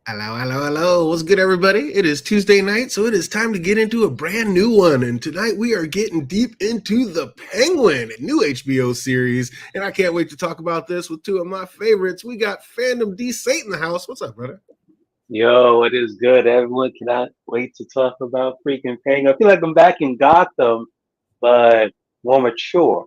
Hello, hello, hello. What's good, everybody? It is Tuesday night, so it is time to get into a brand new one. And tonight we are getting deep into The Penguin, a new HBO series. And I can't wait to talk about this with two of my favorites. We got Fandom D Sate in the house. What's up, brother? Yo, it is good. Everyone cannot wait to talk about freaking Penguin. I feel like I'm back in Gotham, but more mature.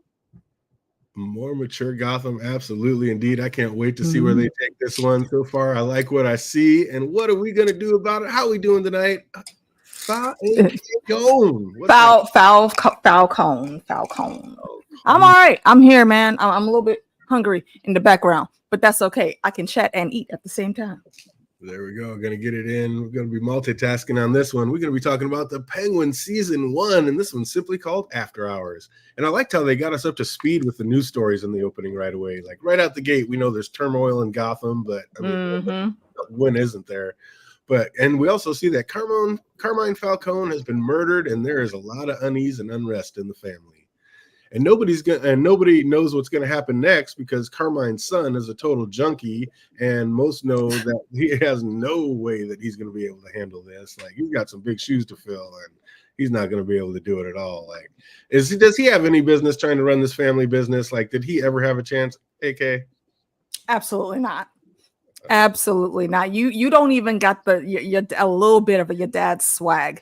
More mature Gotham, absolutely, indeed. I can't wait to see where Mhm. they take this one. So far, I like what I see. And what are we going to do about it? How are we doing tonight? Falcone. What's up? Falcone. I'm all right. I'm here, man. I'm a little bit hungry in the background, but that's okay. I can chat and eat at the same time. There we go. Going to get it in. We're going to be multitasking on this one. We're going to be talking about the Penguin season 1, and this one's simply called After Hours. And I liked how they got us up to speed with the news stories in the opening right away. Like right out the gate, we know there's turmoil in Gotham, but I mean, when isn't there? And we also see that Carmine Falcone has been murdered, and there is a lot of unease and unrest in the family. And nobody knows what's going to happen next because Carmine's son is a total junkie, and most know that he has no way that he's going to be able to handle this. Like he's got some big shoes to fill, and he's not going to be able to do it at all. Like, does he have any business trying to run this family business? Like, did he ever have a chance? AK? Absolutely not. Absolutely not. You don't even got your a little bit of your dad's swag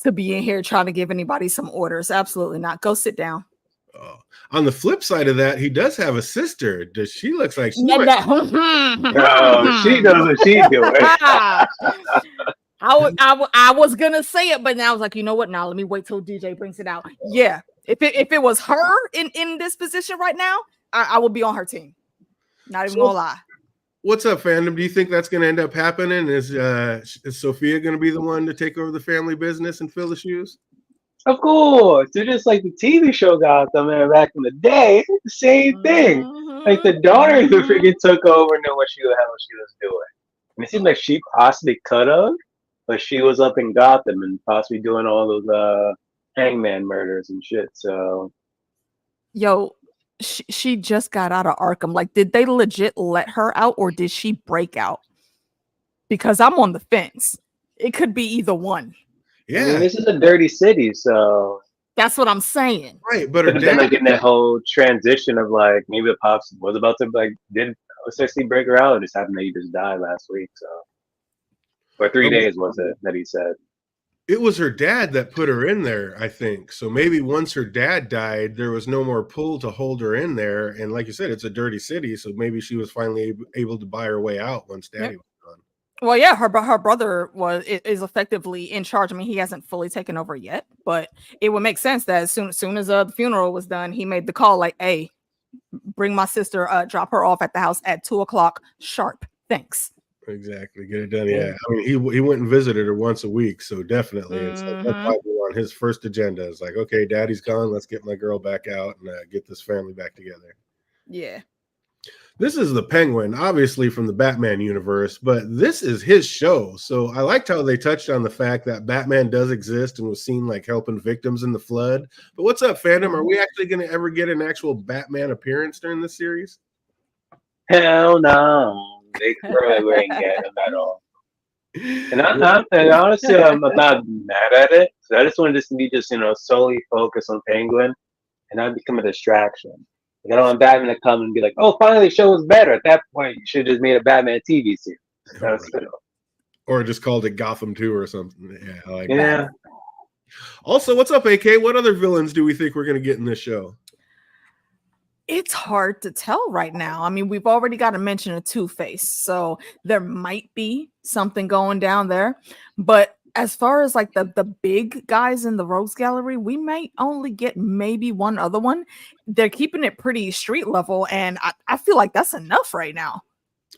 to be in here trying to give anybody some orders. Absolutely not. Go sit down. Oh. On the flip side of that, he does have a sister. Does she looks like she No, She knows what she's doing. I was gonna say it, but now I was like, you know what? Now let me wait till DJ brings it out. Yeah, if it was her in this position right now, I would be on her team. Not even gonna lie. What's up, fandom? Do you think that's going to end up happening? Is Sophia going to be the one to take over the family business and fill the shoes? Of course, they're just like the TV show Gotham, man. Back in the day, the same thing. Like the daughter who freaking took over and knew what she was doing. And it seemed like she possibly could have, but she was up in Gotham and possibly doing all those hangman murders and shit. So, Yo, she just got out of Arkham. Like, did they legit let her out or did she break out? Because I'm on the fence. It could be either one. Yeah, I mean, this is a dirty city, so that's what I'm saying. Right, but her then dad like in that whole transition of like maybe the pops was about to like did essentially break her out. It just happened that he just died last week, so or 3 days was it that he said. It was her dad that put her in there, I think. So maybe once her dad died, there was no more pull to hold her in there. And like you said, it's a dirty city, so maybe she was finally able to buy her way out once Daddy was gone. Well, yeah, her brother is effectively in charge. I mean, he hasn't fully taken over yet, but it would make sense that as soon as the funeral was done, he made the call like, "Hey, bring my sister, drop her off at the house at 2:00 sharp. Thanks." Exactly, get it done. Yeah, I mean, he went and visited her once a week, so definitely, it's like that's probably on his first agenda. It's like, okay, Daddy's gone, let's get my girl back out and get this family back together. Yeah. This is the Penguin, obviously from the Batman universe, but this is his show. So I liked how they touched on the fact that Batman does exist and was seen like helping victims in the flood. But what's up, fandom? Are we actually going to ever get an actual Batman appearance during this series? Hell no, they probably ain't getting him at all. And honestly, I'm not mad at it. So I just wanted this to be just solely focused on Penguin, and not become a distraction. Like, I don't want Batman to come and be like, "Oh, finally, the show was better." At that point, you should have just made a Batman TV series. That's Right. Or just called it Gotham 2 or something. Yeah, I like yeah. that. Also, what's up, AK? What other villains do we think we're going to get in this show? It's hard to tell right now. I mean, we've already got to mention a Two-Face, so there might be something going down there. But as far as like the big guys in the Rogues Gallery, we might only get maybe one other one. They're keeping it pretty street level, and I feel like that's enough right now.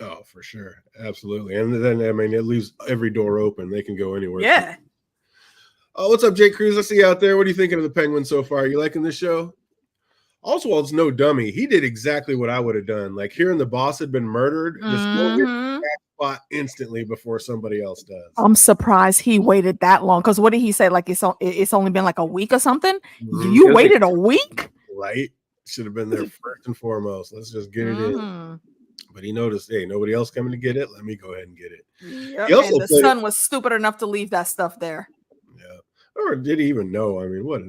Oh, for sure. Absolutely. And then, I mean, it leaves every door open. They can go anywhere. Yeah. Oh, what's up, Jake Cruz? I see you out there. What are you thinking of the Penguin so far? You liking this show? Oswald's no dummy. He did exactly what I would have done. Like hearing the boss had been murdered, just go get that spot instantly before somebody else does. I'm surprised he waited that long. Because what did he say? Like it's only been like a week or something. You waited a week, right? Should have been there first and foremost. Let's just get it in. But he noticed, hey, nobody else coming to get it. Let me go ahead and get it. Yep. He also And the son was stupid enough to leave that stuff there. Yeah. Or did he even know? I mean, what?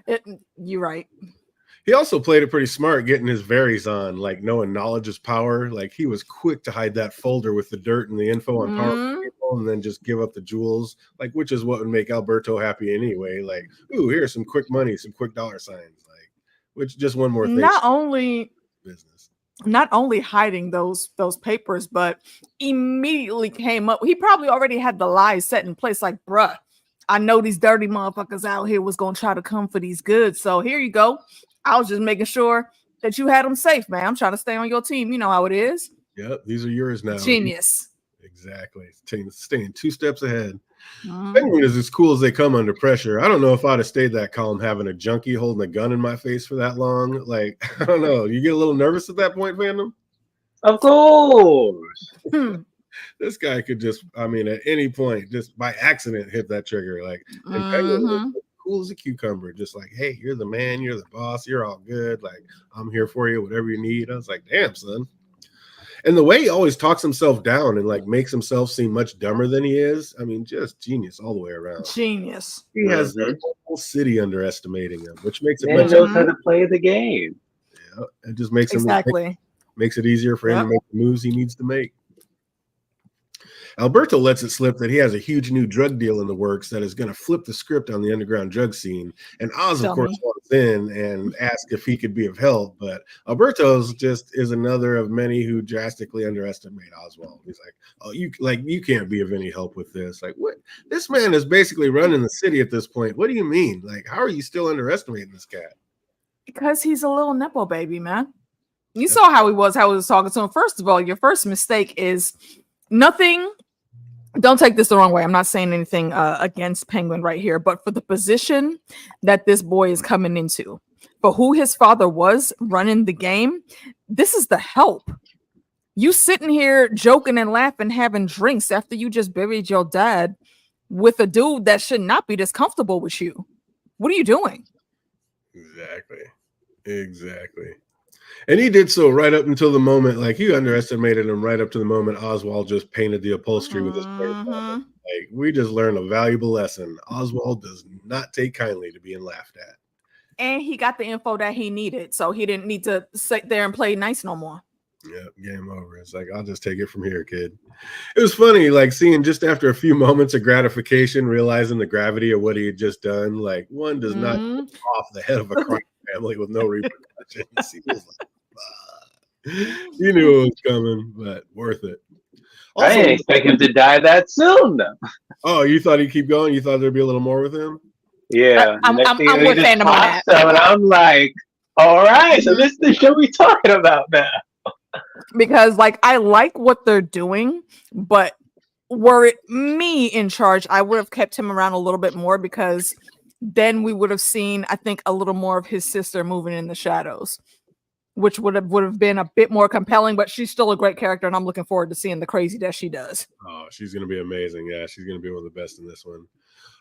Yeah. You're right. He also played it pretty smart, getting his varies on, like knowing knowledge is power. Like he was quick to hide that folder with the dirt and the info on powerful people, and then just give up the jewels, like which is what would make Alberto happy anyway. Like, ooh, here's some quick money, some quick dollar signs, like which just one more thing. Not only business. Hiding those papers, but immediately came up. He probably already had the lies set in place, like, bruh, I know these dirty motherfuckers out here was gonna try to come for these goods. So here you go. I was just making sure that you had them safe, man. I'm trying to stay on your team. You know how it is. Yep, these are yours now. Genius. Exactly. Staying 2 steps ahead. Penguin is as cool as they come under pressure. I don't know if I'd have stayed that calm having a junkie holding a gun in my face for that long. Like, I don't know. You get a little nervous at that point, fandom? Of course. This guy could just, I mean, at any point, just by accident, hit that trigger. Like, and Penguin was cool as a cucumber. Just like, hey, you're the man, you're the boss, you're all good. Like, I'm here for you, whatever you need. I was like, damn, son. And the way he always talks himself down and like makes himself seem much dumber than he is, I mean, just genius all the way around. Genius. He has the whole city underestimating him, which makes it much knows how to play the game. Yeah, it just makes him makes it easier for him to make the moves he needs to make. Alberto lets it slip that he has a huge new drug deal in the works that is going to flip the script on the underground drug scene. And Oz, of course, wants in and asks if he could be of help. But Alberto's just is another of many who drastically underestimate Oswald. He's like, oh, you can't be of any help with this. Like, what? This man is basically running the city at this point. What do you mean? Like, how are you still underestimating this cat? Because he's a little Nepo baby, man. You saw how he was talking to him. First of all, your first mistake is nothing. Don't take this the wrong way. I'm not saying anything against Penguin right here, but for the position that this boy is coming into, for who his father was running the game, this is the help. You sitting here joking and laughing, having drinks after you just buried your dad with a dude that should not be this comfortable with you. What are you doing? Exactly. And he did so right up until the moment, like he underestimated him right up to the moment Oswald just painted the upholstery with his face. Like, we just learned a valuable lesson. Oswald does not take kindly to being laughed at. And he got the info that he needed, so he didn't need to sit there and play nice no more. Yep, game over. It's like, I'll just take it from here, kid. It was funny, like seeing just after a few moments of gratification, realizing the gravity of what he had just done. Like, one does not off the head of a crime family with no repercussions. He was like, you knew it was coming, but worth it. Also, I didn't expect him to die that soon, though. Oh, you thought he'd keep going? You thought there'd be a little more with him? Yeah. I'm with Phantom on that. And I'm like, all right, so this is the show we're talking about now. Because, like, I like what they're doing, but were it me in charge, I would have kept him around a little bit more, because then we would have seen, I think, a little more of his sister moving in the shadows, which would have been a bit more compelling. But she's still a great character, and I'm looking forward to seeing the crazy that she does. Oh, she's going to be amazing. Yeah, she's going to be one of the best in this one.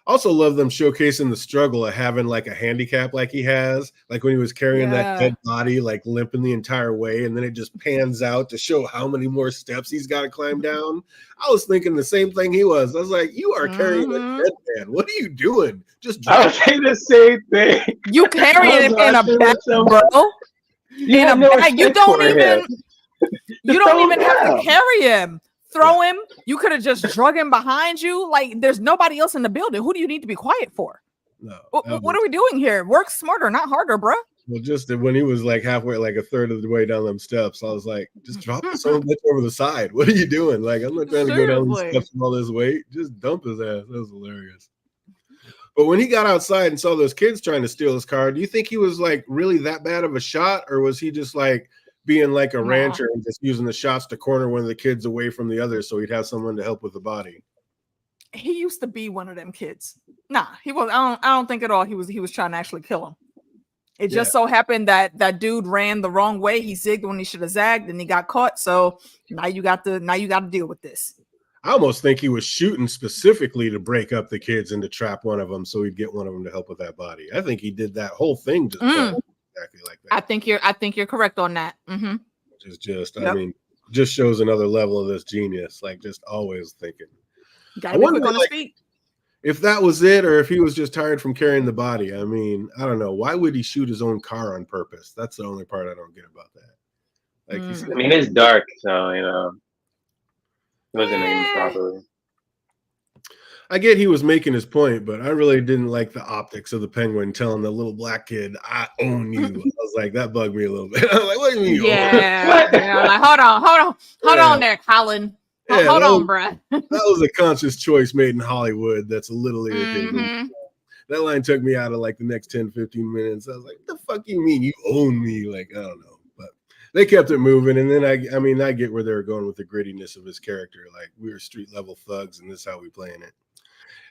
Also love them showcasing the struggle of having like a handicap like he has, like when he was carrying that dead body, like limping the entire way, and then it just pans out to show how many more steps he's got to climb down. I was thinking the same thing he was. I was like, you are carrying a dead man. What are you doing? Just I was saying the same thing. You carrying him in a bag, bro. In a bag. You don't even have to carry him. Throw him. You could have just drug him behind you. Like, there's nobody else in the building. Who do you need to be quiet for? No. What are we doing here? Work smarter, not harder, bro. Well, just when he was like halfway, like a third of the way down them steps, I was like, just drop this old bitch over the side. What are you doing? Like, I'm not trying to go down these steps with all this weight. Just dump his ass. That was hilarious. But when he got outside and saw those kids trying to steal his car, do you think he was like really that bad of a shot, or was he just like being like a rancher and just using the shots to corner one of the kids away from the others so he'd have someone to help with the body? He used to be one of them kids. Nah, he was. I don't think at all he was trying to actually kill him. It just so happened that that dude ran the wrong way. He zigged when he should have zagged, and he got caught. So now you got to deal with this. I almost think he was shooting specifically to break up the kids and to trap one of them so he'd get one of them to help with that body. I think he did that whole thing just exactly like that. I think you're correct on that. Which is just, I mean, just shows another level of this genius. Like, just always thinking. Gotta be quick on his feet. If that was it, or if he was just tired from carrying the body. I mean, I don't know. Why would he shoot his own car on purpose? That's the only part I don't get about that. Like, I mean, it's dark, so he wasn't aiming properly. I get he was making his point, but I really didn't like the optics of the Penguin telling the little black kid, "I own you." I was like, that bugged me a little bit. I was like, what do you mean? Yeah. Like, hold on there, Colin. Hold on, bruh. That was a conscious choice made in Hollywood. That's a little irritating. Mm-hmm. That line took me out of like the next 10, 15 minutes. I was like, what the fuck you mean? You own me? Like, I don't know. But they kept it moving. And then I get where they were going with the grittiness of his character. Like, we were street level thugs, and this is how we playing it.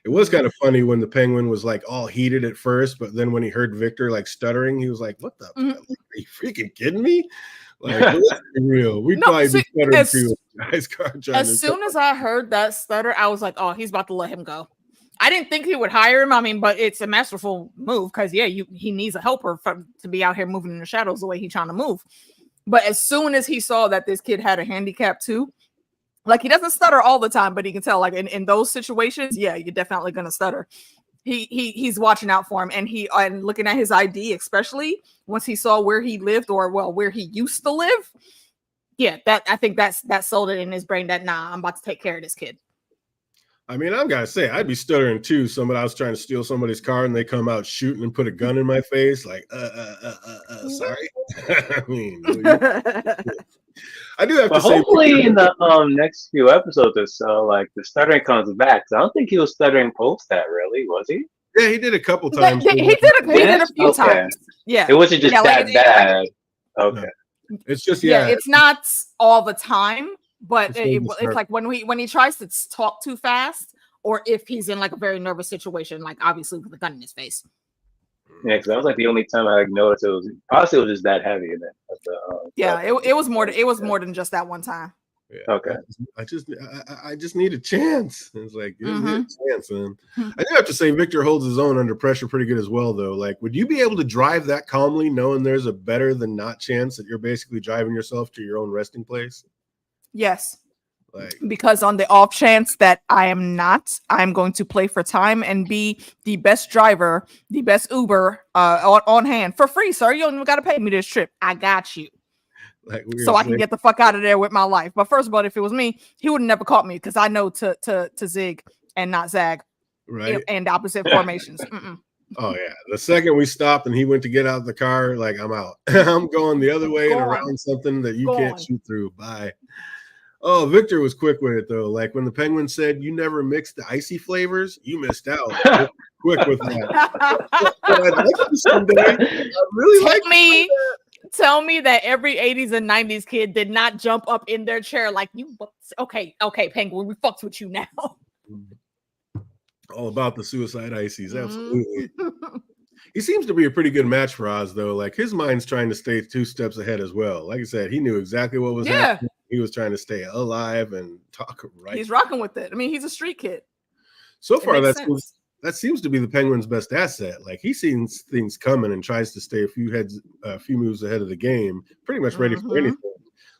It was kind of funny when the Penguin was like all heated at first, but then when he heard Victor like stuttering, he was like, "What the? Are you freaking kidding me? Like, let's be real. We'd probably be stuttering too." As soon as I heard that stutter, I was like, "Oh, he's about to let him go." I didn't think he would hire him. I mean, but it's a masterful move because he needs a helper to be out here moving in the shadows the way he's trying to move. But as soon as he saw that this kid had a handicap too. Like, he doesn't stutter all the time, but he can tell, like, in those situations, yeah, you're definitely gonna stutter. He's watching out for him, and looking at his ID, especially once he saw where he lived, or where he used to live. Yeah, I think that sold it in his brain that I'm about to take care of this kid. I mean, I've got to say, I'd be stuttering too. I was trying to steal somebody's car and they come out shooting and put a gun in my face. Like, sorry. I mean, I do have to say, hopefully in the next few episodes or so, like, the stuttering comes back. I don't think he was stuttering post that, really, was he? Yeah, he did a couple times. He did a few times. Yeah, it wasn't just that bad. Okay, no. It's just it's not all the time. But it's like when he tries to talk too fast, or if he's in like a very nervous situation, like obviously with a gun in his face. Yeah, because that was like the only time I noticed it was just that heavy. In it. It was more than just that one time. Yeah. Okay. I just need a chance. It's like, give me a chance. And I do have to say, Victor holds his own under pressure pretty good as well, though. Like, would you be able to drive that calmly, knowing there's a better than not chance that you're basically driving yourself to your own resting place? Yes. Because on the off chance that I am not, I'm going to play for time and be the best driver, the best Uber on hand for free, sir. You don't even got to pay me this trip. I got you. So I can get the fuck out of there with my life. But first of all, if it was me, he would have never caught me because I know to zig and not zag. Right. And opposite formations. Oh, yeah. The second we stopped and he went to get out of the car, like, I'm out. I'm going the other way and around something that you can't shoot through. Bye. Oh, Victor was quick with it, though. Like when the Penguin said, "You never mixed the icy flavors," you missed out. Quick with that. Tell me that every 80s and 90s kid did not jump up in their chair like, you. Okay, Penguin, we fucked with you now. All about the suicide ices. Absolutely. He seems to be a pretty good match for Oz, though. Like, his mind's trying to stay 2 steps ahead as well. Like I said, he knew exactly what was happening. He was trying to stay alive and talk right. He's rocking with it. I mean, he's a street kid. So far, that seems to be the Penguin's best asset. Like, he sees things coming and tries to stay a few moves ahead of the game, pretty much ready for anything.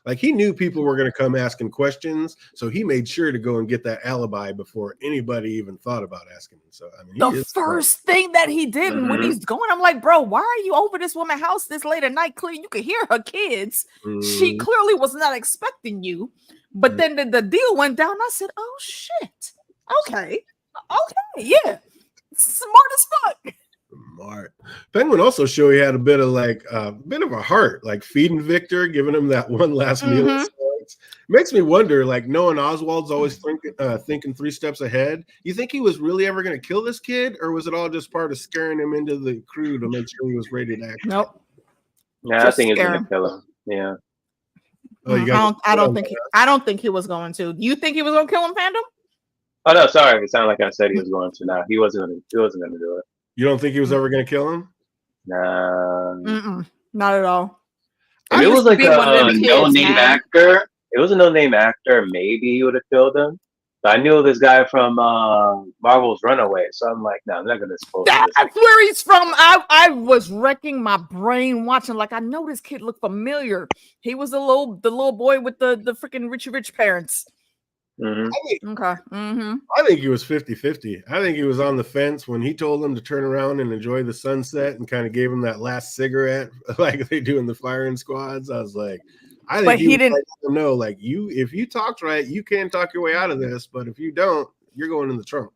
Like, he knew people were going to come asking questions, so he made sure to go and get that alibi before anybody even thought about asking him. So, I mean, the first thing that he did when he's going, I'm like, bro, why are you over this woman's house this late at night? Clearly, you could hear her kids. She clearly was not expecting you. But then the deal went down. I said, oh, shit. Okay, yeah. Smart as fuck. Smart. Penguin also showed he had a bit of a heart, like feeding Victor, giving him that one last meal. Makes me wonder, like, knowing Oswald's always thinking 3 steps ahead. You think he was really ever going to kill this kid, or was it all just part of scaring him into the crew to make sure he was ready to act? Nope. Yeah, I think he's going to kill him. Yeah. Oh, I don't think he was going to. You think he was going to kill him, Phantom? Oh no, sorry. It sounded like I said he was going to. No, he wasn't going to do it. You don't think he was ever going to kill him? Nah. Not at all. If it was like a no-name actor, it was a no-name actor, maybe he would have killed him. But I knew this guy from Marvel's Runaway, so I'm like, no, I'm not gonna spoil this. That's where he's from. I was wrecking my brain watching. Like, I know this kid looked familiar. He was the little boy with the freaking rich parents. Mm-hmm. Okay. Mm-hmm. I think he was 50-50. I think he was on the fence when he told him to turn around and enjoy the sunset and kind of gave him that last cigarette like they do in the firing squads. I was like, I think But he didn't know, like, if you talked right, you can talk your way out of this, but if you don't, you're going in the trunk.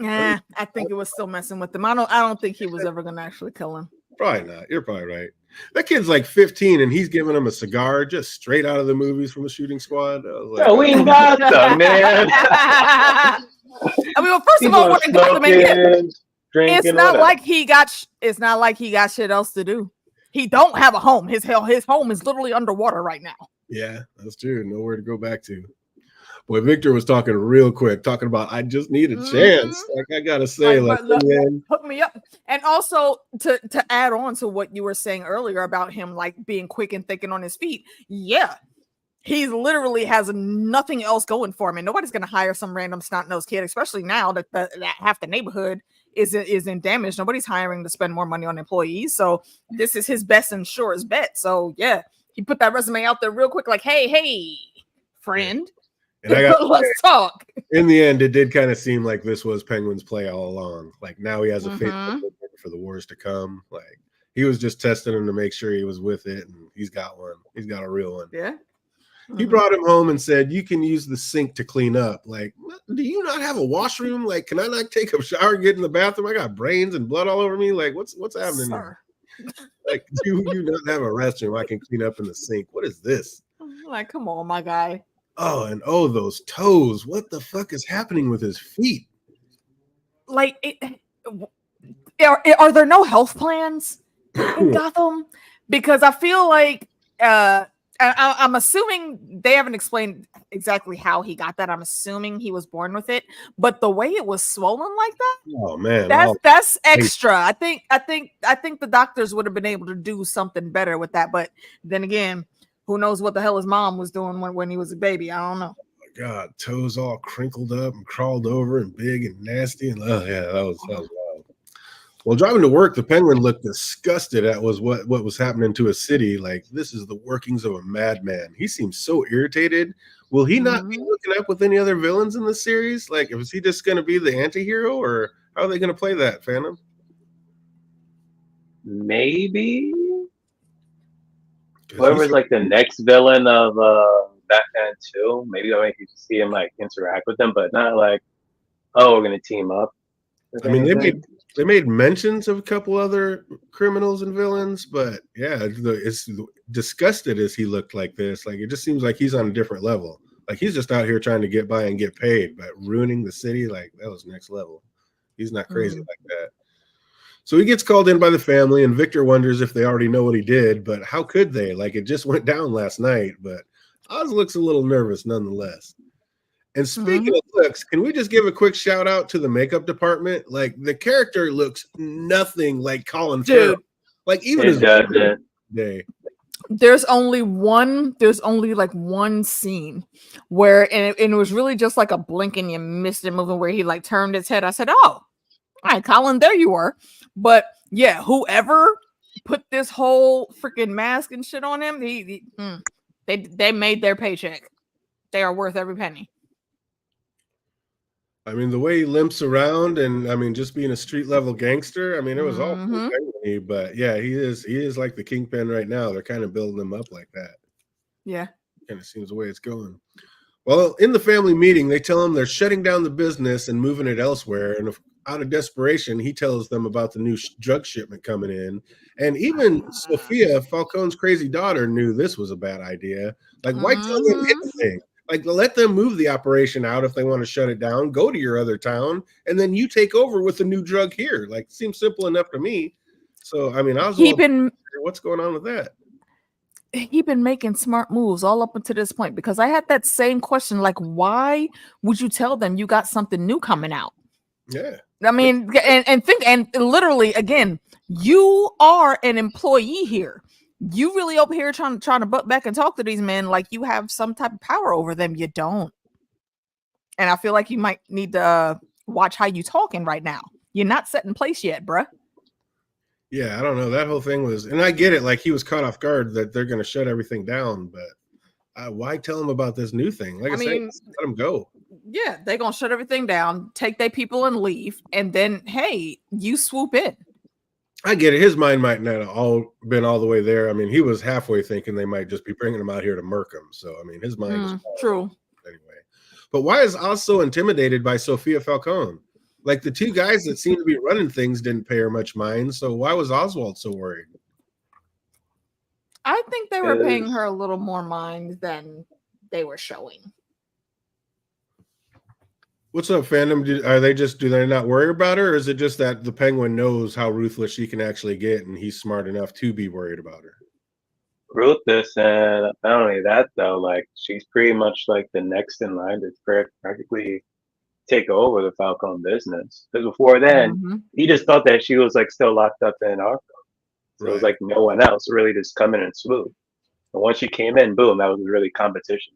Yeah, I think it was still messing with him. I don't think he was ever gonna actually kill him. Probably not. You're probably right. That kid's like 15 and he's giving him a cigar just straight out of the movies from the shooting squad. I was like, Yo, we got them, man. I mean, well, first of all, we're in Gotham. It's not like he got shit else to do. He don't have a home. His home is literally underwater right now. Yeah, that's true. Nowhere to go back to. Boy, Victor was talking real quick, talking about I just need a chance. Like, I gotta say, like, hook me up. And also to add on to what you were saying earlier about him like being quick and thinking on his feet. Yeah, he literally has nothing else going for him, and nobody's gonna hire some random snot-nosed kid, especially now that half the neighborhood is in damage. Nobody's hiring to spend more money on employees, so this is his best and surest bet. So yeah, he put that resume out there real quick, like, hey, friend. And I got let's talk. In the end, it did kind of seem like this was Penguin's play all along. Like, now he has a faith for the wars to come. Like, he was just testing him to make sure he was with it, and he's got one. He's got a real one. Yeah. He brought him home and said, "You can use the sink to clean up." Like, do you not have a washroom? Like, can I not take a shower, get in the bathroom? I got brains and blood all over me. Like, what's happening here? Like, do you not have a restroom I can clean up in the sink? What is this? Like, come on, my guy. Oh, and those toes. What the fuck is happening with his feet? Like, are there no health plans in Gotham? Because I feel like I'm assuming they haven't explained exactly how he got that. I'm assuming he was born with it, but the way it was swollen like that, oh man, that's extra. I think the doctors would have been able to do something better with that. But then again, who knows what the hell his mom was doing when he was a baby? I don't know. Oh my God, toes all crinkled up and crawled over and big and nasty. And oh yeah, that was wild. Well, driving to work, the Penguin looked disgusted at what was happening to his city. Like, this is the workings of a madman. He seems so irritated. Will he not be hooking up with any other villains in the series? Like, is he just going to be the anti-hero, or how are they going to play that, Phantom? Maybe. Whoever's like the next villain of Batman 2, maybe I could see him like interact with them, but not like, oh, we're gonna team up. I mean, they made mentions of a couple other criminals and villains, but yeah, it's disgusted as he looked like this. Like, it just seems like he's on a different level. Like, he's just out here trying to get by and get paid, but ruining the city, like, that was next level. He's not crazy like that. So he gets called in by the family, and Victor wonders if they already know what he did, but how could they? Like, it just went down last night, but Oz looks a little nervous nonetheless. And speaking of looks, can we just give a quick shout out to the makeup department? Like, the character looks nothing like Colin Farrell. Like, even his day. There's only like one scene where, and it was really just like a blink and you missed it moving, where he like turned his head. I said, "Oh, all right, Colin, there you were." But yeah, whoever put this whole freaking mask and shit on him, they made their paycheck. They are worth every penny. I mean, the way he limps around, and I mean, just being a street level gangster. I mean, it was all penny, but yeah, he is like the kingpin right now. They're kind of building him up like that. Yeah, kind of seems the way it's going. Well, in the family meeting, they tell him they're shutting down the business and moving it elsewhere. And out of desperation, he tells them about the new drug shipment coming in. And even Sophia, Falcone's crazy daughter, knew this was a bad idea. Like, why tell them anything? Like, let them move the operation out if they want to shut it down. Go to your other town, and then you take over with the new drug here. Like, it seems simple enough to me. So, I mean, what's going on with that? He's been making smart moves all up until this point, because I had that same question. Like, why would you tell them you got something new coming out? Yeah. I mean, and literally, again, you are an employee here. You really over here trying to butt back and talk to these men like you have some type of power over them. You don't. And I feel like you might need to watch how you talking right now. You're not set in place yet, bruh. Yeah, I don't know. That whole thing was, and I get it. Like he was caught off guard that they're going to shut everything down, but why tell him about this new thing? Like I said, let him go. Yeah, they're going to shut everything down, take their people and leave. And then, hey, you swoop in. I get it. His mind might not have been all the way there. I mean, he was halfway thinking they might just be bringing him out here to murk him. So, I mean, his mind was true. Anyway. But why is Oz so intimidated by Sophia Falcone? Like the two guys that seem to be running things didn't pay her much mind. So why was Oswald so worried? I think they were paying her a little more mind than they were showing. What's up, fandom? Do they not worry about her, or is it just that the Penguin knows how ruthless she can actually get, and he's smart enough to be worried about her? Ruthless, and not only that though, like she's pretty much like the next in line to practically take over the Falcone business. Because before then, he just thought that she was like still locked up in Arkham. So it was like no one else really just come in and swoop. And once she came in, boom, that was really competition.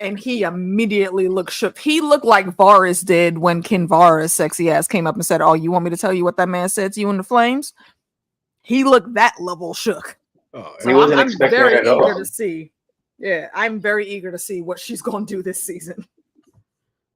And he immediately looked shook. He looked like Varys did when Kinvara's sexy ass came up and said, "Oh, you want me to tell you what that man said to you in the flames?" He looked that level shook. Oh, so I'm very eager to see. Yeah, I'm very eager to see what she's going to do this season.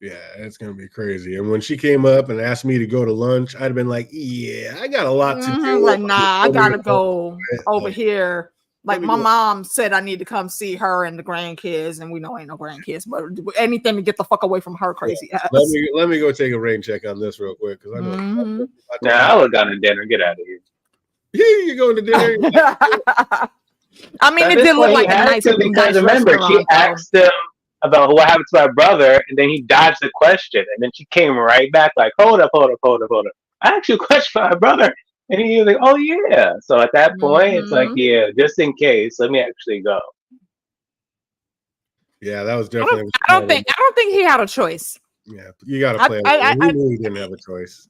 Yeah, it's going to be crazy. And when she came up and asked me to go to lunch, I'd have been like, yeah, I got a lot to do. Like, nah, I got to go over here. Like, my mom said I need to come see her and the grandkids, and we know ain't no grandkids, but anything to get the fuck away from her crazy ass. Let me go take a rain check on this real quick. Because I know. I would have gone to dinner. Get out of here. Yeah, you're going to dinner. I mean, it did look like a nice because remember, she asked him about what happened to my brother, and then he dodged the question, and then she came right back like, hold up. I asked you a question about my brother, and he was like, oh yeah. So at that point, it's like, yeah, just in case, let me actually go. Yeah, that was definitely. I don't think he had a choice. Yeah, you got to play. He really didn't have a choice.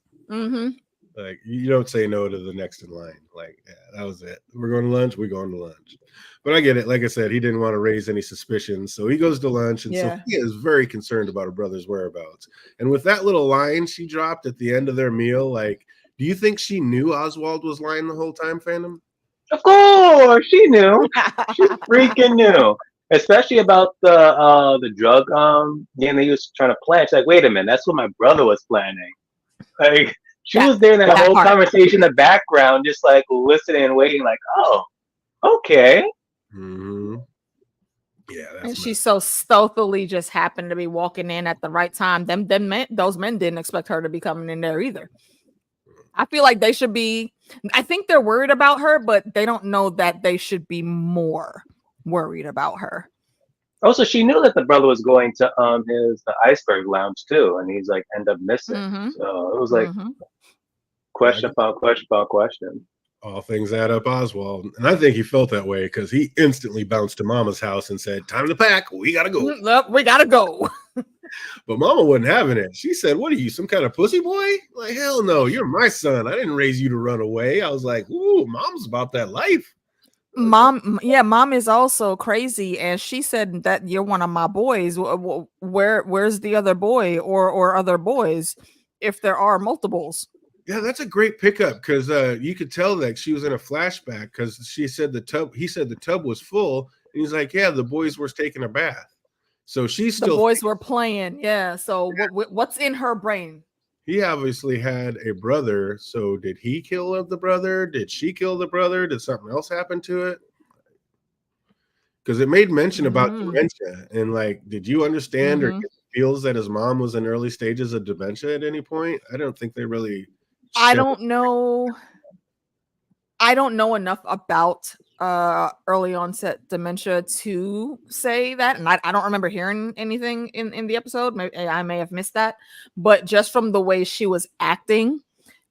Like you don't say no to the next in line. Like that was it. We're going to lunch. We're going to lunch. But I get it. Like I said, he didn't want to raise any suspicions, so he goes to lunch, and Sophia is very concerned about her brother's whereabouts. And with that little line she dropped at the end of their meal, like, do you think she knew Oswald was lying the whole time, fandom? Of course, she knew. She freaking knew. Especially about the drug game that he was trying to plan. She's like, wait a minute, that's what my brother was planning. Like she was there in that whole conversation in the background, just like listening and waiting, like, oh, okay. Yeah, and she so stealthily just happened to be walking in at the right time. Those men didn't expect her to be coming in there either. I feel like they should be. I think they're worried about her, but they don't know that they should be more worried about her. Also, she knew that the brother was going to the iceberg lounge too, and he's like end up missing. So it was like question upon question. All things add up, Oswald. And I think he felt that way because he instantly bounced to Mama's house and said, time to pack. We got to go. We got to go. But Mama wasn't having it. She said, what are you, some kind of pussy boy? Like, hell no, you're my son. I didn't raise you to run away. I was like, ooh, Mom's about that life. Mom is also crazy. And she said that you're one of my boys. Where's the other boy or other boys if there are multiples? Yeah, that's a great pickup because you could tell that she was in a flashback because she said he said the tub was full. And he's like, yeah, the boys were taking a bath. So she's still. The boys were playing. Yeah. So what's in her brain? He obviously had a brother. So did he kill the brother? Did she kill the brother? Did something else happen to it? Because it made mention about dementia. And like, did you understand or feels that his mom was in early stages of dementia at any point? I don't think they really. I don't know enough about early onset dementia to say that, and I don't remember hearing anything in the episode. I may have missed that, but just from the way she was acting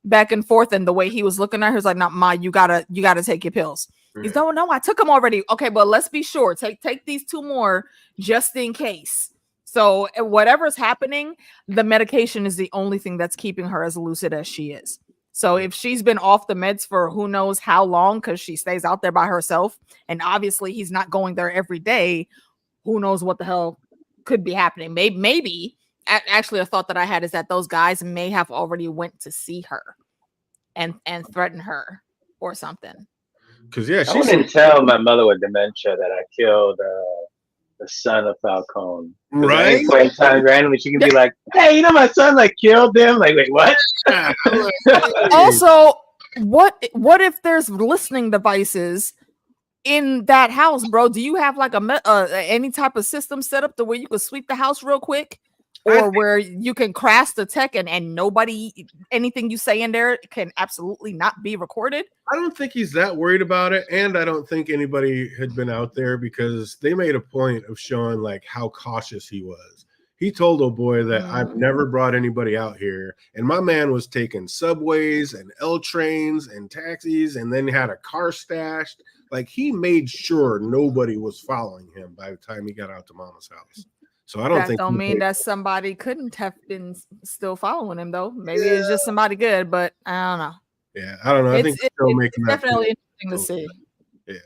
back and forth and the way he was looking at her, it's like, "No, Ma, you gotta take your pills." Right. He's no, I took them already. Okay, but let's be sure. Take these 2 more just in case. So whatever's happening, the medication is the only thing that's keeping her as lucid as she is. So if she's been off the meds for who knows how long, because she stays out there by herself, and obviously he's not going there every day, who knows what the hell could be happening. Maybe actually a thought that I had is that those guys may have already went to see her and threaten her or something. Because yeah, I wouldn't tell my mother with dementia that I killed the son of Falcone. Right? At any point in time, randomly, she can be like, "Hey, you know my son like killed them." Like, wait, what? Also, what if there's listening devices in that house, bro? Do you have like any type of system set up to where you could sweep the house real quick? Or where you can crash the tech and nobody, anything you say in there can absolutely not be recorded? I don't think he's that worried about it. And I don't think anybody had been out there because they made a point of showing like how cautious he was. He told old boy that I've never brought anybody out here. And my man was taking subways and L trains and taxis and then had a car stashed. Like he made sure nobody was following him by the time he got out to mama's house. So I don't think that don't mean that somebody couldn't have been still following him though. Maybe it's just somebody good, but I don't know. Yeah, I don't know. I think it's definitely interesting to see. Yeah,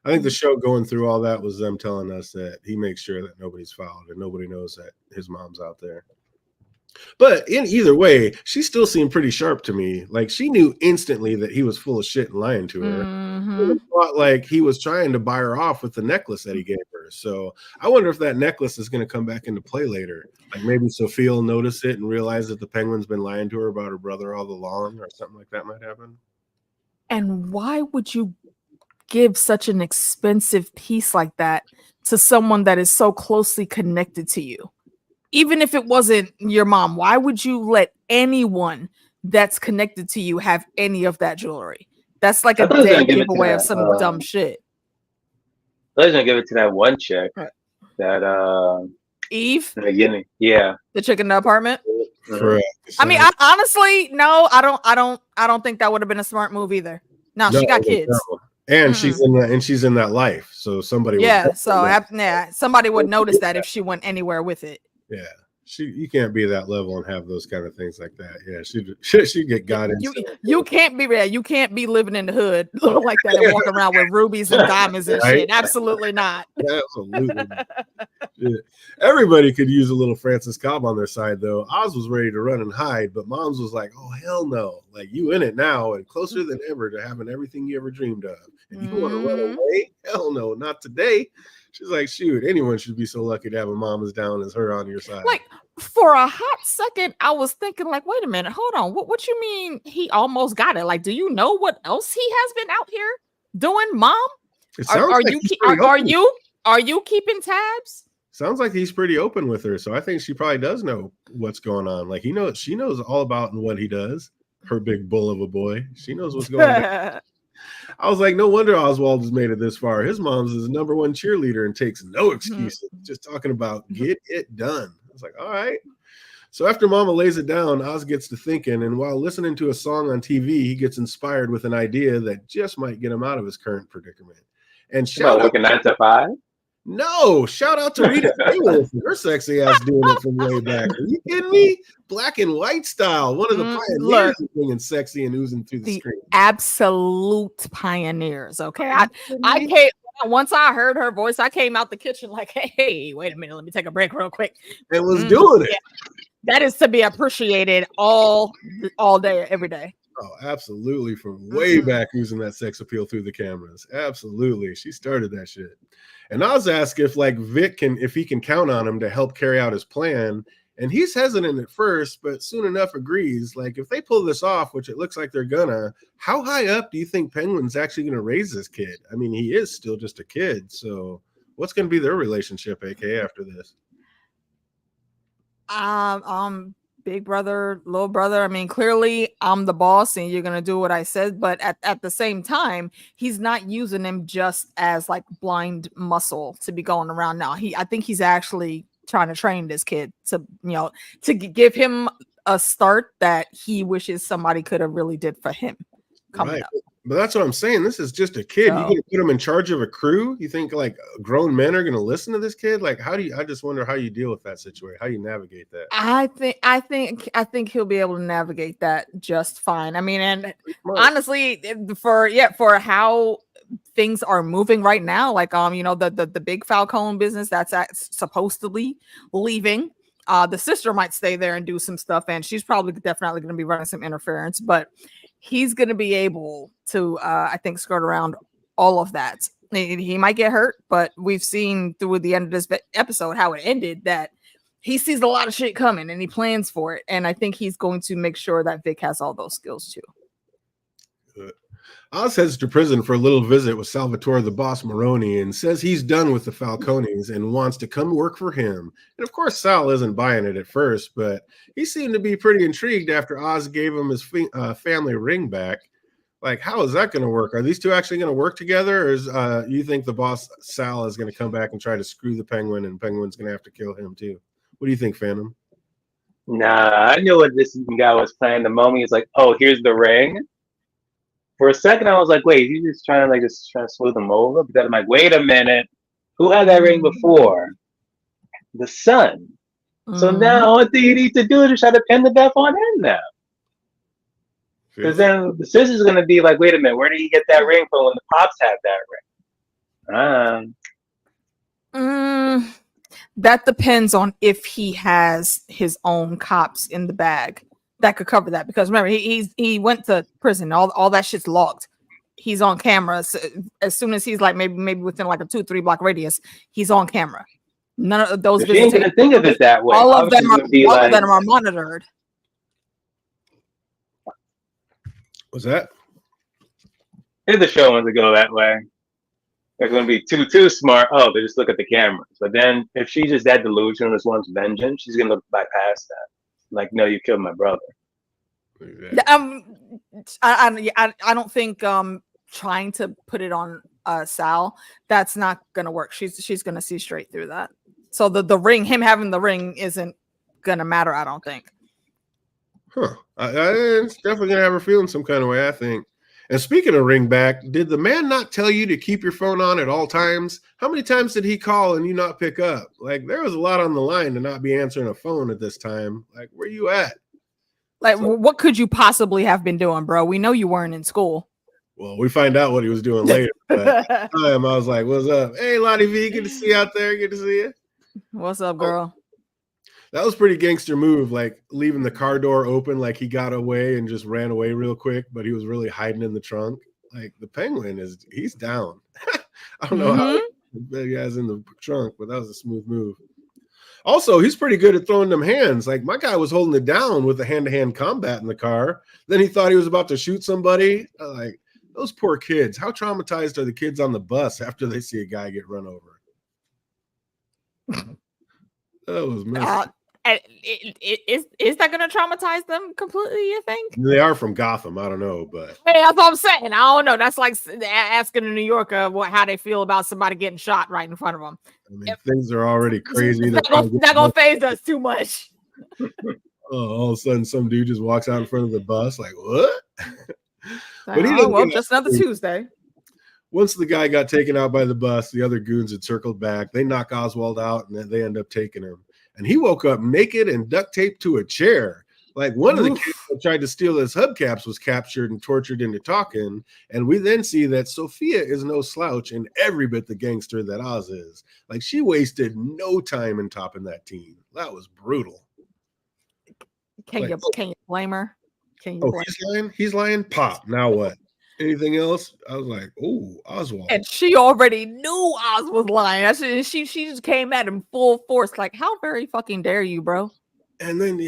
I think the show going through all that was them telling us that he makes sure that nobody's followed and nobody knows that his mom's out there. But in either way, she still seemed pretty sharp to me. Like she knew instantly that he was full of shit and lying to her. Thought like he was trying to buy her off with the necklace that he gave her. So I wonder if that necklace is going to come back into play later. Like maybe Sophia will notice it and realize that the penguin's been lying to her about her brother all along, or something like that might happen. And why would you give such an expensive piece like that to someone that is so closely connected to you? Even if it wasn't your mom, why would you let anyone that's connected to you have any of that jewelry? That's like a dead giveaway of some dumb shit. I was gonna give it to that one chick, that Eve, in the beginning. Yeah, the chick in the apartment. Correct. I mean, honestly, no, I don't think that would have been a smart move either. No, she got kids, and she's in that life. So somebody, somebody would notice that if she went anywhere with it. Yeah, you can't be that level and have those kind of things like that. Yeah, she get got into. You can't be there. You can't be living in the hood like that and walking around with rubies and diamonds and shit. Absolutely not. Absolutely. Yeah. Everybody could use a little Francis Cobb on their side, though. Oz was ready to run and hide, but Mom's was like, "Oh hell no! Like you in it now and closer than ever to having everything you ever dreamed of. And you want to run away? Hell no, not today." She's like, shoot, anyone should be so lucky to have a mom as down as her on your side. Like, for a hot second, I was thinking, like, wait a minute, hold on. What you mean he almost got it? Like, do you know what else he has been out here doing, Mom? Are you keeping tabs? Sounds like he's pretty open with her. So I think she probably does know what's going on. Like, she knows all about what he does. Her big bull of a boy. She knows what's going on. I was like, no wonder Oswald has made it this far. His mom's his number one cheerleader and takes no excuses. Just talking about get it done. I was like, all right. So after Mama lays it down, Oz gets to thinking, and while listening to a song on TV, he gets inspired with an idea that just might get him out of his current predicament. And working 9 to 5? No, shout out to Rita Hayworth, her sexy ass doing it from way back. Are you kidding me? Black and white style, one of the pioneers of being sexy and oozing through the screen. Absolute pioneers. Okay, I came once I heard her voice. I came out the kitchen like, hey, wait a minute, let me take a break real quick. And was doing it. Yeah. That is to be appreciated all day, every day. Oh, absolutely. From way back using that sex appeal through the cameras. Absolutely. She started that shit. And I was asked if if he can count on him to help carry out his plan. And he's hesitant at first, but soon enough agrees. Like if they pull this off, which it looks like they're gonna, how high up do you think Penguin's actually gonna raise this kid? I mean, he is still just a kid. So what's gonna be their relationship, AK, after this? Big brother, little brother. I mean, clearly I'm the boss and you're going to do what I said. But at the same time, he's not using him just as like blind muscle to be going around now. I think he's actually trying to train this kid to give him a start that he wishes somebody could have really did for him coming up. But that's what I'm saying. This is just a kid. You're going to put him in charge of a crew? You think like grown men are going to listen to this kid? Like, I just wonder how you deal with that situation, how you navigate that. I think he'll be able to navigate that just fine. I mean, and honestly, for how things are moving right now, like the big Falcone business that's supposedly leaving. The sister might stay there and do some stuff, and she's probably definitely going to be running some interference, but he's going to be able to, I think, skirt around all of that. He might get hurt, but we've seen through the end of this episode how it ended, that he sees a lot of shit coming and he plans for it. And I think he's going to make sure that Vic has all those skills too. Good. Oz heads to prison for a little visit with Salvatore the boss Maroni and says he's done with the Falcones and wants to come work for him. And of course, Sal isn't buying it at first, but he seemed to be pretty intrigued after Oz gave him his family ring back. Like, how is that going to work? Are these two actually going to work together? Or is you think the boss Sal is going to come back and try to screw the Penguin, and Penguin's going to have to kill him too? What do you think, Phantom? Nah, I knew what this guy was planning. The moment he's like, "Oh, here's the ring." For a second, I was like, "Wait, he's just trying to smooth him over." But then I'm like, "Wait a minute, who had that ring before? The son." So now all thing you need to do is try to pin the death on him now. Because then the sister's gonna be like, "Wait a minute, where did he get that ring from when the pops had that ring?" That depends on if he has his own cops in the bag that could cover that. Because remember, he went to prison. All that shit's logged. He's on camera. So as soon as he's like maybe within like a 2-3 block radius, he's on camera. None of those. If you ain't gonna think of it that way, all of them are monitored. What's that? If the show wants to go that way, they're going to be too smart. Oh, they just look at the cameras. But then if she's just that delusional, just wants vengeance, she's going to bypass that. Like, no, you killed my brother. I don't think trying to put it on Sal, that's not going to work. She's going to see straight through that. So the ring, him having the ring, isn't going to matter, I don't think. Huh. It's definitely going to have her feeling some kind of way, I think. And speaking of ring back, did the man not tell you to keep your phone on at all times? How many times did he call and you not pick up? Like, there was a lot on the line to not be answering a phone at this time. Like, where you at? Like, what could you possibly have been doing, bro? We know you weren't in school. Well, we find out what he was doing later. But at the time, I was like, what's up? Hey, Lottie V, good to see you out there. Good to see you. What's up, girl? That was pretty gangster move, like leaving the car door open like he got away and just ran away real quick, but he was really hiding in the trunk. Like, the Penguin he's down. I don't know how the guy's in the trunk, but that was a smooth move. Also, he's pretty good at throwing them hands. Like, my guy was holding it down with the hand-to-hand combat in the car. Then he thought he was about to shoot somebody. Like, those poor kids. How traumatized are the kids on the bus after they see a guy get run over? That was messy. Is that going to traumatize them completely, you think? They are from Gotham. I don't know, but hey, that's what I'm saying. I don't know. That's like asking a New Yorker how they feel about somebody getting shot right in front of them. I mean, things are already crazy. Not gonna phase us too much. All of a sudden, some dude just walks out in front of the bus. Like, what? But just another Tuesday. Once the guy got taken out by the bus, the other goons had circled back. They knock Oswald out, and then they end up taking him. And he woke up naked and duct taped to a chair. Like, one of the kids that tried to steal his hubcaps was captured and tortured into talking. And we then see that Sophia is no slouch in every bit the gangster that Oz is. Like, she wasted no time in topping that team. That was brutal. Can you blame her? He's lying. Pop. Now what? Anything else? I was like, oh, Oswald. And she already knew Oz was lying. She just came at him full force. Like, how very fucking dare you, bro? And then,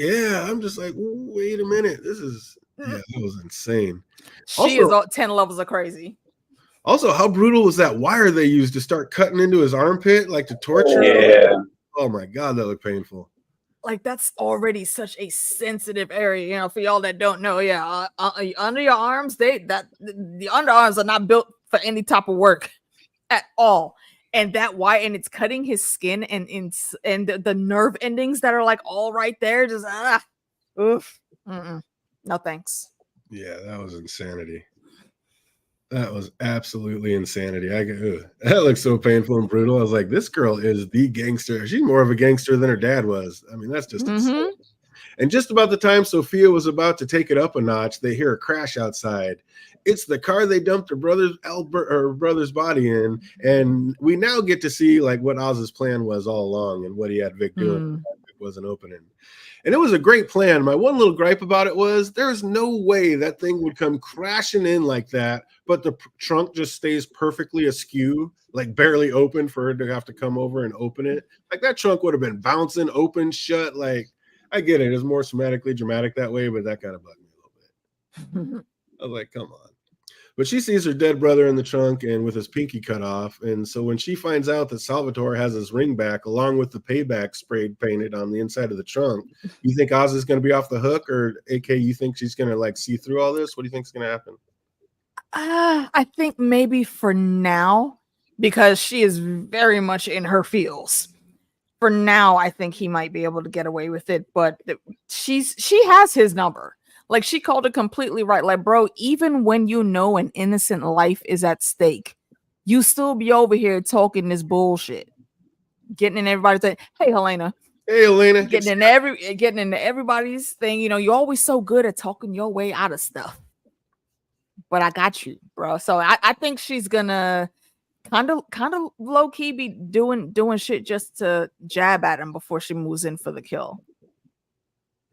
I'm just like, wait a minute. That was insane. She is 10 levels of crazy. Also, how brutal was that wire they used to start cutting into his armpit, like to torture him? Yeah. Oh my God, that looked painful. Like, that's already such a sensitive area, for y'all that don't know. Yeah, under your arms, the underarms are not built for any type of work at all. And that wire, and it's cutting his skin and the nerve endings that are like all right there, just oof. No thanks. Yeah, that was insanity. That was absolutely insanity. That looks so painful and brutal. I was like, this girl is the gangster. She's more of a gangster than her dad was. I mean, that's just insane. And just about the time Sophia was about to take it up a notch, they hear a crash outside. It's the car they dumped her brother's body in. And we now get to see like what Oz's plan was all along and what he had Vic doing. wasn't opening. And it was a great plan. My one little gripe about it was there's no way that thing would come crashing in like that, but the trunk just stays perfectly askew, like barely open for her to have to come over and open it. Like that trunk would have been bouncing open, shut. Like, I get it. It's more dramatic that way, but that kind of bugged me a little bit. I was like, come on. But she sees her dead brother in the trunk and with his pinky cut off. And so when she finds out that Salvatore has his ring back along with the payback sprayed painted on the inside of the trunk, you think Oz is going to be off the hook, or AK, you think she's going to like see through all this? What do you think is going to happen? I think maybe for now, because she is very much in her feels. For now, I think he might be able to get away with it, but she has his number. Like, she called it completely right. Like, bro, even when you know an innocent life is at stake, you still be over here talking this bullshit, getting in everybody's thing. Hey, Helena. Hey, Helena. Getting into everybody's thing. You know, you're always so good at talking your way out of stuff. But I got you, bro. So I think she's gonna kind of low key be doing shit just to jab at him before she moves in for the kill.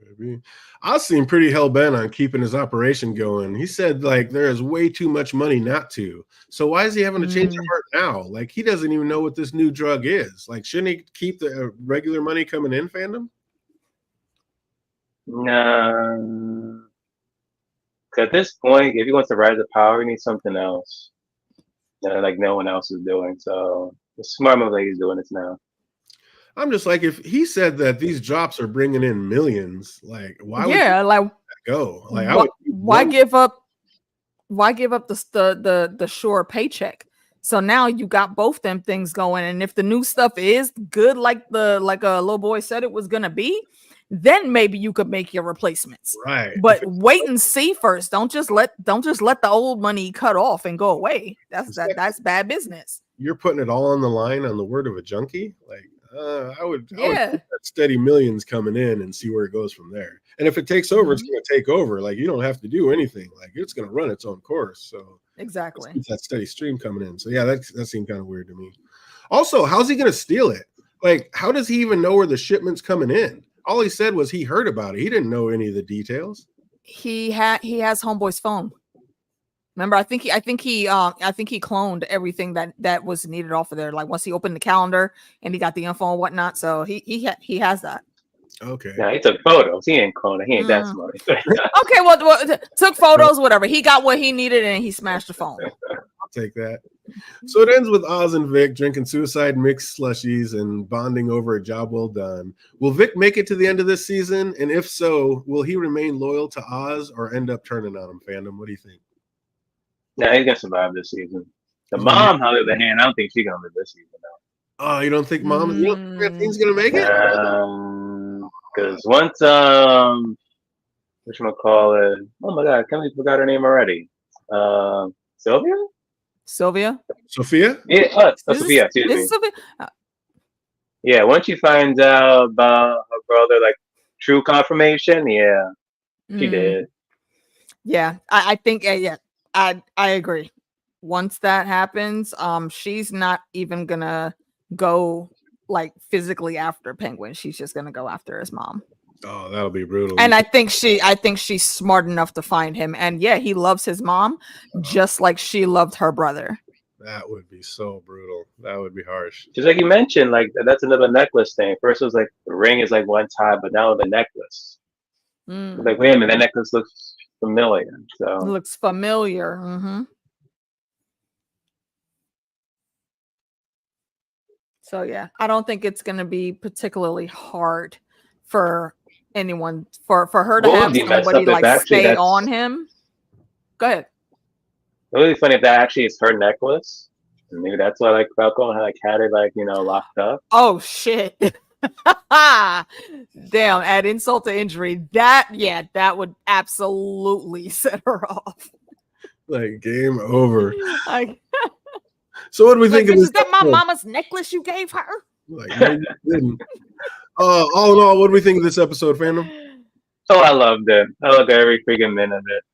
Maybe. Oz seemed pretty hell bent on keeping his operation going. He said like there is way too much money not to. So why is he having to change his heart now? Like, he doesn't even know what this new drug is. Like, shouldn't he keep the regular money coming in, fandom? No. At this point, if he wants to rise to power, he needs something else that like no one else is doing. So the smart move that he's doing this now. I'm just like, if he said that these drops are bringing in millions, like why would like go? Like, why give up the sure paycheck? So now you got both them things going, and if the new stuff is good, like a little boy said it was gonna be, then maybe you could make your replacements. Right. But wait and see first. Don't just let the old money cut off and go away. That's bad business. You're putting it all on the line on the word of a junkie. Like, I would keep that steady millions coming in and see where it goes from there. And if it takes over, it's going to take over. Like, you don't have to do anything. Like, it's going to run its own course. So exactly, keep that steady stream coming in. So yeah, that seemed kind of weird to me. Also, how's he going to steal it? Like, how does he even know where the shipment's coming in? All he said was he heard about it. He didn't know any of the details. He has homeboy's phone. Remember, I think he cloned everything that was needed off of there. Like, once he opened the calendar and he got the info and whatnot, so he has that. Okay. Yeah, he took photos. He ain't cloned. He ain't that smart. Okay, well, took photos, whatever. He got what he needed and he smashed the phone. I'll take that. So it ends with Oz and Vic drinking suicide mixed slushies and bonding over a job well done. Will Vic make it to the end of this season? And if so, will he remain loyal to Oz or end up turning on him, fandom? What do you think? Nah, he's gonna survive this season. The mom, on the other hand, I don't think she's gonna live this season though. Oh, you don't think mom? You don't think Finn's gonna make it? Because once whatchamacallit? Oh my god, I can't believe I forgot her name already. Sylvia? Sophia? Yeah, Sophia. Excuse me. Yeah, once she finds out about her brother, like true confirmation, yeah, she did. Yeah, I think I agree. Once that happens, she's not even gonna go like physically after Penguin. She's just gonna go after his mom. Oh, that'll be brutal. And I think she's smart enough to find him. And yeah, he loves his mom just like she loved her brother. That would be so brutal. That would be harsh. Just like you mentioned, like that's another necklace thing. First it was like the ring is like one tie, but now the necklace. Like, wait a minute, that necklace looks familiar. So it looks familiar. So yeah, I don't think it's gonna be particularly hard for anyone for her to have somebody like stay on him. Go ahead. It would be funny if that actually is her necklace. And maybe that's why like Falcone had it like, locked up. Oh shit. Damn, add insult to injury. That would absolutely set her off. Like, game over. So what do we think of this? Is that my mama's necklace you gave her? Like, no, you didn't. All in all, what do we think of this episode, fandom? Oh, I loved it. I loved every freaking minute of it.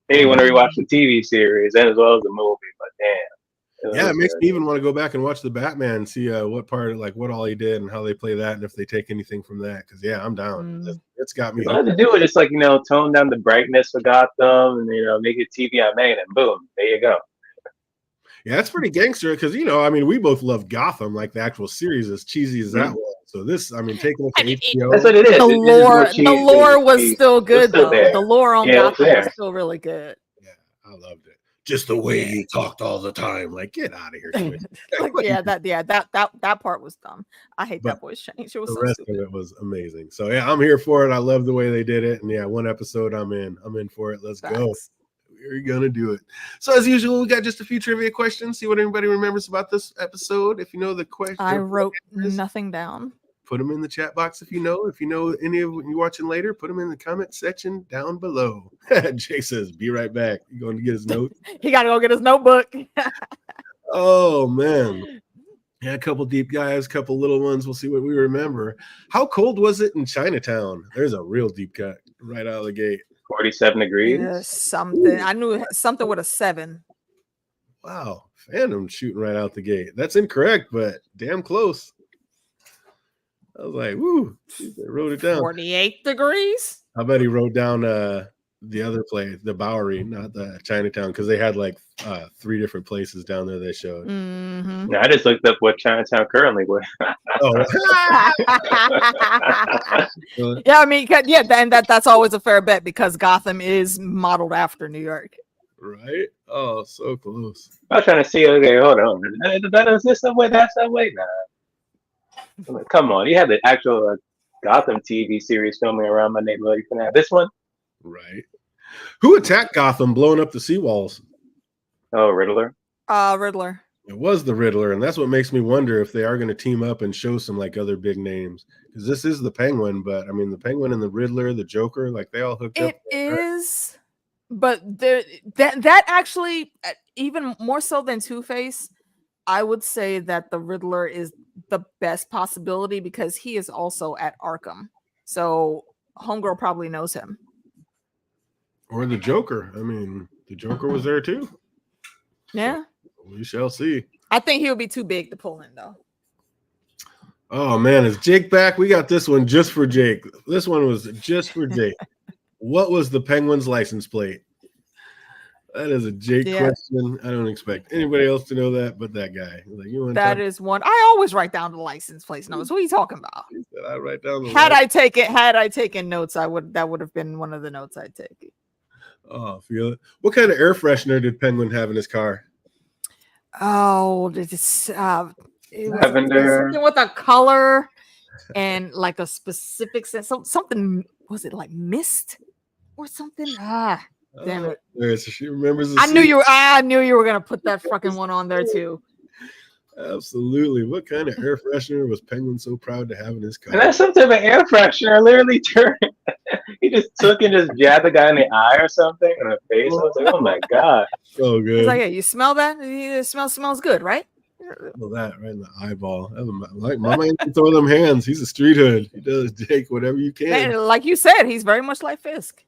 Maybe want to rewatch the TV series and as well as the movie, but damn, Yeah, it makes me even want to go back and watch the Batman and see what part, like what all he did and how they play that, and if they take anything from that. Because I'm down. It's got me. You have to do it. It's like tone down the brightness for Gotham, and make it TV on main, and boom, there you go. Yeah, that's pretty gangster because I mean, we both love Gotham, like the actual series, as cheesy as that was. So this, I mean, taking it to HBO. That's what it is. The lore was still good though. The lore on Gotham was still really good. Yeah, I loved it. Just the way you talked all the time, like get out of here. That part was dumb. I hate that voice change. It was the so rest stupid. of it was amazing. So yeah, I'm here for it. I love the way they did it, and one episode, I'm in for it. Let's go. We're gonna do it. So as usual, we got just a few trivia questions. See what anybody remembers about this episode. If you know the question, I wrote nothing down. Put them in the chat box if you know. If you know any of you watching later, put them in the comment section down below. Jay says, "Be right back." You going to get his notes? He got to go get his notebook. Oh man, yeah, a couple deep guys, a couple little ones. We'll see what we remember. How cold was it in Chinatown? There's a real deep cut right out of the gate. 47 degrees. Something. I knew something with a 7. Wow, Phantom shooting right out the gate. That's incorrect, but damn close. I was like, woo, they wrote it down. 48 degrees. I bet he wrote down the other place, the Bowery, not the Chinatown, because they had like 3 different places down there they showed. Mm-hmm. Yeah, I just looked up what Chinatown currently was. Yeah, I mean, and that's always a fair bet because Gotham is modeled after New York. Right? Oh, so close. I was trying to see, okay, hold on. Is this subway, that subway? Nah. Like, come on, you had the actual Gotham TV series filming around my neighborhood. You can have this one. Right. Who attacked Gotham, blowing up the seawalls? Oh, Riddler. Riddler. It was the Riddler, and that's what makes me wonder if they are going to team up and show some like other big names. Because this is the Penguin, but I mean the Penguin and the Riddler, the Joker, like they all hooked up. It is, but that actually even more so than Two-Face, I would say that the Riddler is the best possibility because he is also at Arkham. So Homegirl probably knows him. Or the Joker. I mean, the Joker was there too. Yeah. We shall see. I think he would be too big to pull in though. Oh man, is Jake back? We got this one just for Jake. This one was just for Jake. What was the Penguin's license plate? That is a Jake question. I don't expect anybody else to know that, but that guy. Like, that is one. I always write down the license plate notes. What are you talking about? He said, I write down the had I taken notes, that would have been one of the notes I'd take. Oh, feel it. What kind of air freshener did Penguin have in his car? Oh, it's lavender. Something with a color and like a specific sense. Something, was it like mist or something? Damn it! She remembers. I knew you were gonna put that fucking one on there too. Absolutely. What kind of air freshener was Penguin so proud to have in his car? And that's some type of air freshener. Literally turned. He just took and just jabbed the guy in the eye or something in the face. I was like, oh my god, so good. He's like, yeah, you smell that? It smells good, right? Well, that right in the eyeball. Like my man can throw them hands. He's a street hood. He does take whatever you can. And like you said, he's very much like Fisk.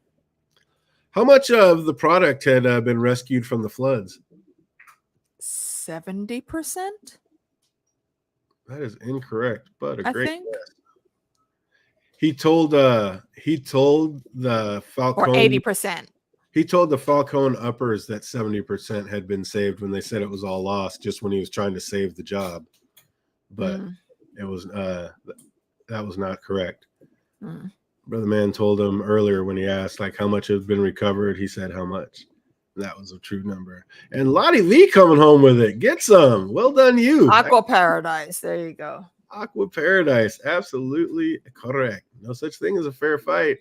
How much of the product had been rescued from the floods? 70%. That is incorrect, but a great guess. He told the Falcone, or 80%. He told the Falcone uppers that 70% had been saved when they said it was all lost, just when he was trying to save the job. But it was that was not correct. Brother Man told him earlier when he asked like how much had been recovered, he said how much. That was a true number. And Lottie V coming home with it. Get some. Well done, you. Aqua Paradise. There you go. Aqua Paradise. Absolutely correct. No such thing as a fair fight.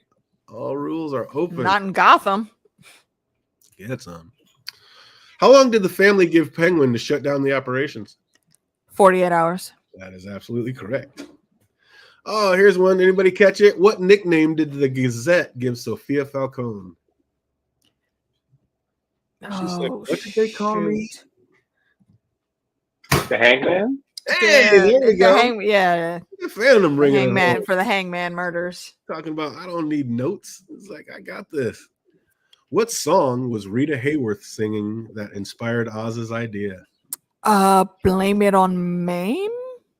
All rules are open. Not in Gotham. Get some. How long did the family give Penguin to shut down the operations? 48 hours. That is absolutely correct. Oh, here's one. Anybody catch it? What nickname did the Gazette give Sophia Falcone? She's like, what did they call me? The Hangman? Hey, there we go. The Phantom ringing. Hangman for the Hangman murders. Talking about, I don't need notes. It's like, I got this. What song was Rita Hayworth singing that inspired Oz's idea? Blame it on Mame.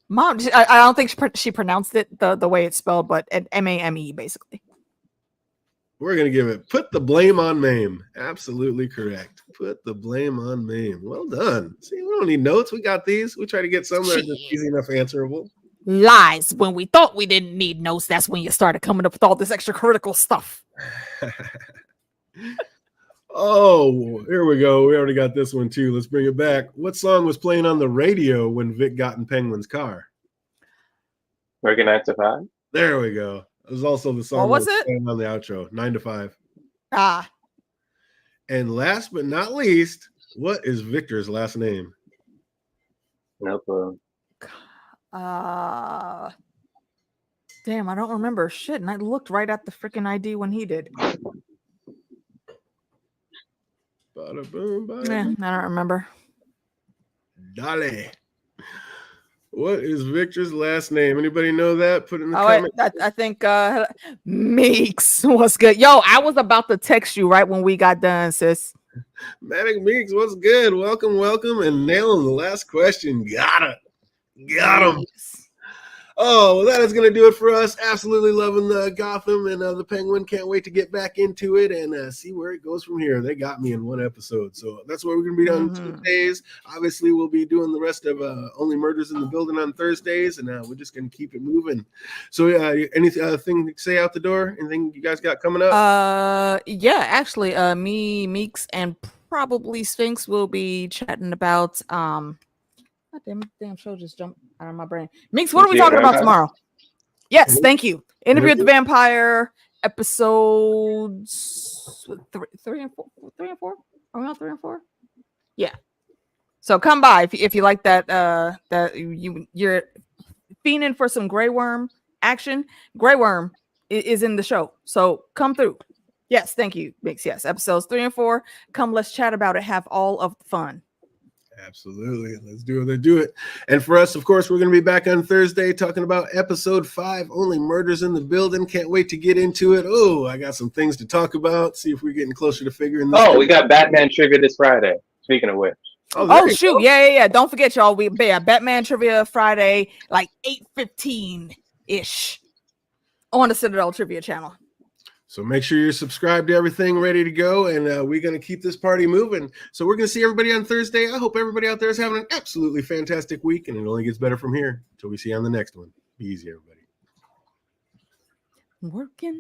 Mom, I don't think she pronounced it the way it's spelled, but Mame basically. We're going to give it, put the blame on Mame. Absolutely correct. Put the blame on Mame. Well done. See, we don't need notes. We got these. We try to get some that are just easy enough answerable. Lies. When we thought we didn't need notes, that's when you started coming up with all this extracurricular stuff. Oh, here we go. We already got this one too. Let's bring it back. What song was playing on the radio when Vic got in Penguin's car? Working 9 to 5. There we go. It was also the song What was that it? playing on the outro, 9 to 5. Ah. And last but not least, what is Victor's last name? No clue. Damn, I don't remember shit, and I looked right at the freaking ID when he did. Bada boom, bada Yeah, boom. I don't remember. Dale. What is Victor's last name? Anybody know that? Put it in the comments. I think Meeks was good. Yo, I was about to text you right when we got done, sis. Manic Meeks, what's good? Welcome, and nailing the last question. Got him. Oh, well, that is going to do it for us. Absolutely loving the Gotham and the Penguin. Can't wait to get back into it and see where it goes from here. They got me in one episode. So that's what we're going to be doing Tuesdays. Obviously, we'll be doing the rest of Only Murders in the Building on Thursdays, and we're just going to keep it moving. So anything to say out the door? Anything you guys got coming up? Yeah, actually, me, Meeks, and probably Sphinx will be chatting about damn show just jumped out of my brain. Meeks, what are we talking about tomorrow? Yes, thank you. Interview with the Vampire, episodes 3 and 4. Are we on 3 and 4? Yeah. So come by if you like that. That you're fiending for some Grey Worm action. Grey Worm is in the show, so come through. Yes, thank you, Meeks. Yes, episodes 3 and 4. Come, let's chat about it. Have all of the fun. Absolutely. Let's do it. And for us, of course, we're going to be back on Thursday talking about episode 5, Only Murders in the Building. Can't wait to get into it. Oh, I got some things to talk about. See if we're getting closer to figuring this out. We got Batman trivia this Friday. Speaking of which. Oh shoot. Yeah. Don't forget, y'all. Batman trivia Friday, like 8:15-ish on the Citadel Trivia channel. So make sure you're subscribed to everything, ready to go, and we're going to keep this party moving. So we're going to see everybody on Thursday. I hope everybody out there is having an absolutely fantastic week, and it only gets better from here until we see you on the next one. Be easy, everybody. Working.